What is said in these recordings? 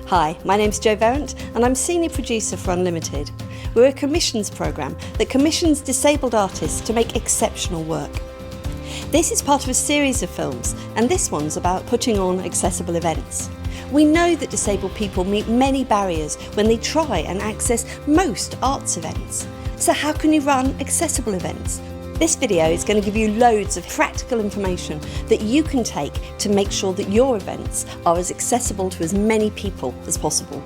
Hi, my name's Jo Verrant and I'm Senior Producer for Unlimited. We're a commissions programme that commissions disabled artists to make exceptional work. This is part of a series of films, and this one's about putting on accessible events. We know that disabled people meet many barriers when they try and access most arts events. So how can you run accessible events? This video is going to give you loads of practical information that you can take to make sure that your events are as accessible to as many people as possible.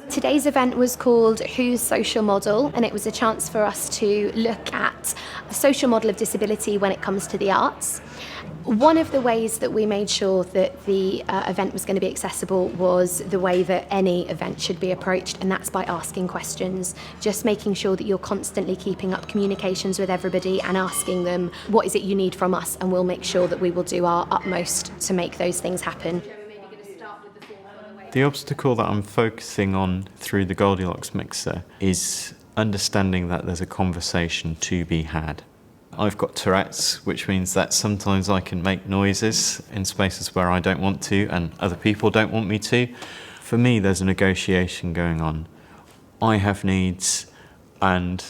Today's event was called Who's Social Model, and it was a chance for us to look at the social model of disability when it comes to the arts. One of the ways that we made sure that the event was going to be accessible was the way that any event should be approached, and that's by asking questions, just making sure that you're constantly keeping up communications with everybody and asking them, what is it you need from us, and we'll make sure that we will do our utmost to make those things happen. The obstacle that I'm focusing on through the Goldilocks mixer is understanding that there's a conversation to be had. I've got Tourette's, which means that sometimes I can make noises in spaces where I don't want to and other people don't want me to. For me, there's a negotiation going on. I have needs and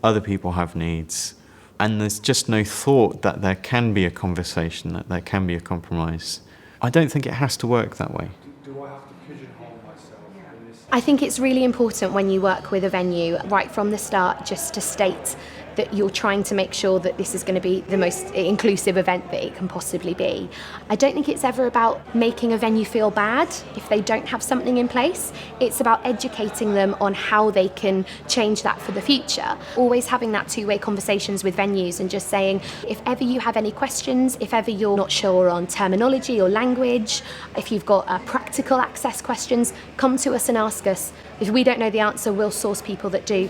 other people have needs, and there's just no thought that there can be a conversation, that there can be a compromise. I don't think it has to work that way. Do I have to pigeonhole myself in this? I think it's really important when you work with a venue, right from the start, just to state that you're trying to make sure that this is going to be the most inclusive event that it can possibly be. I don't think it's ever about making a venue feel bad if they don't have something in place. It's about educating them on how they can change that for the future. Always having that two-way conversations with venues and just saying, if ever you have any questions, if ever you're not sure on terminology or language, if you've got practical access questions, come to us and ask us. If we don't know the answer, we'll source people that do.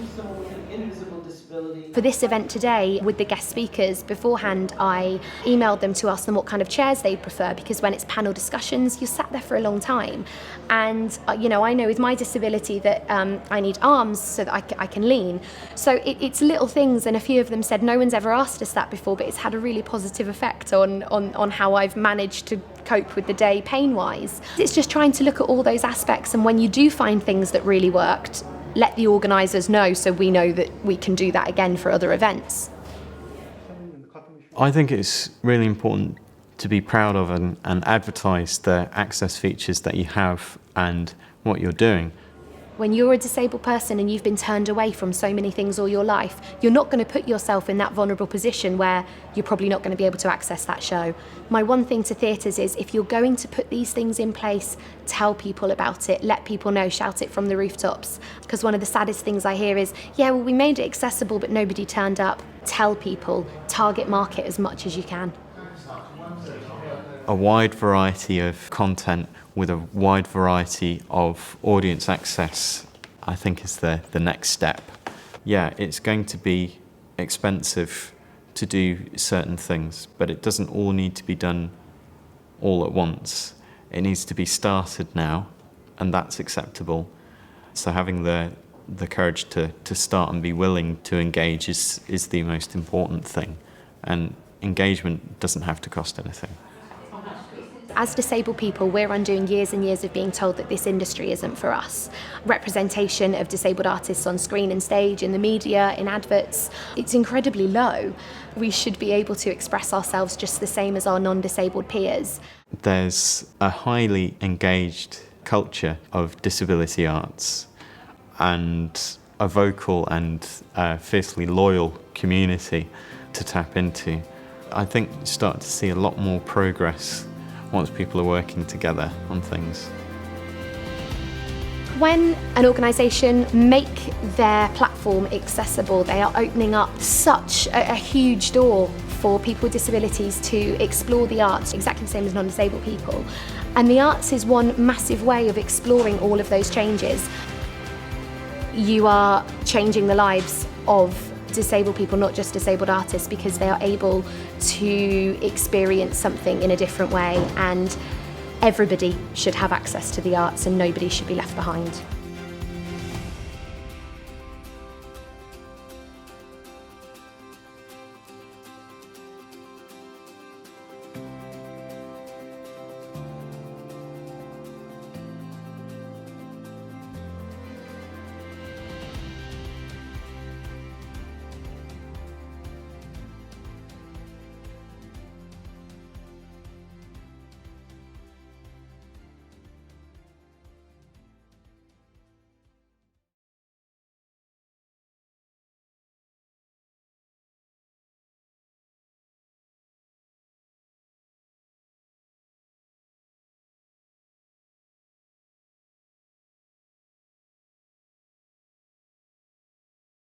For this event today, with the guest speakers, beforehand I emailed them to ask them what kind of chairs they prefer, because when it's panel discussions, you're sat there for a long time. And I know with my disability that I need arms so that I can lean. So it's little things, and a few of them said no one's ever asked us that before, but it's had a really positive effect on how I've managed to cope with the day pain-wise. It's just trying to look at all those aspects, and when you do find things that really worked, let the organisers know so we know that we can do that again for other events. I think it's really important to be proud of and advertise the access features that you have and what you're doing. When you're a disabled person and you've been turned away from so many things all your life, you're not going to put yourself in that vulnerable position where you're probably not going to be able to access that show. My one thing to theatres is, if you're going to put these things in place, tell people about it, let people know, shout it from the rooftops. Because one of the saddest things I hear is, yeah, well, we made it accessible but nobody turned up. Tell people, target market as much as you can. A wide variety of content with a wide variety of audience access, I think, is the next step. Yeah, it's going to be expensive to do certain things, but it doesn't all need to be done all at once. It needs to be started now, and that's acceptable. So having the courage to start and be willing to engage is the most important thing, and engagement doesn't have to cost anything. As disabled people, we're undoing years and years of being told that this industry isn't for us. Representation of disabled artists on screen and stage, in the media, in adverts, it's incredibly low. We should be able to express ourselves just the same as our non-disabled peers. There's a highly engaged culture of disability arts and a vocal and fiercely loyal community to tap into. I think you start to see a lot more progress once people are working together on things. When an organisation make their platform accessible, they are opening up such a huge door for people with disabilities to explore the arts, exactly the same as non-disabled people. And the arts is one massive way of exploring all of those changes. You are changing the lives of disabled people, not just disabled artists, because they are able to experience something in a different way, and everybody should have access to the arts and nobody should be left behind.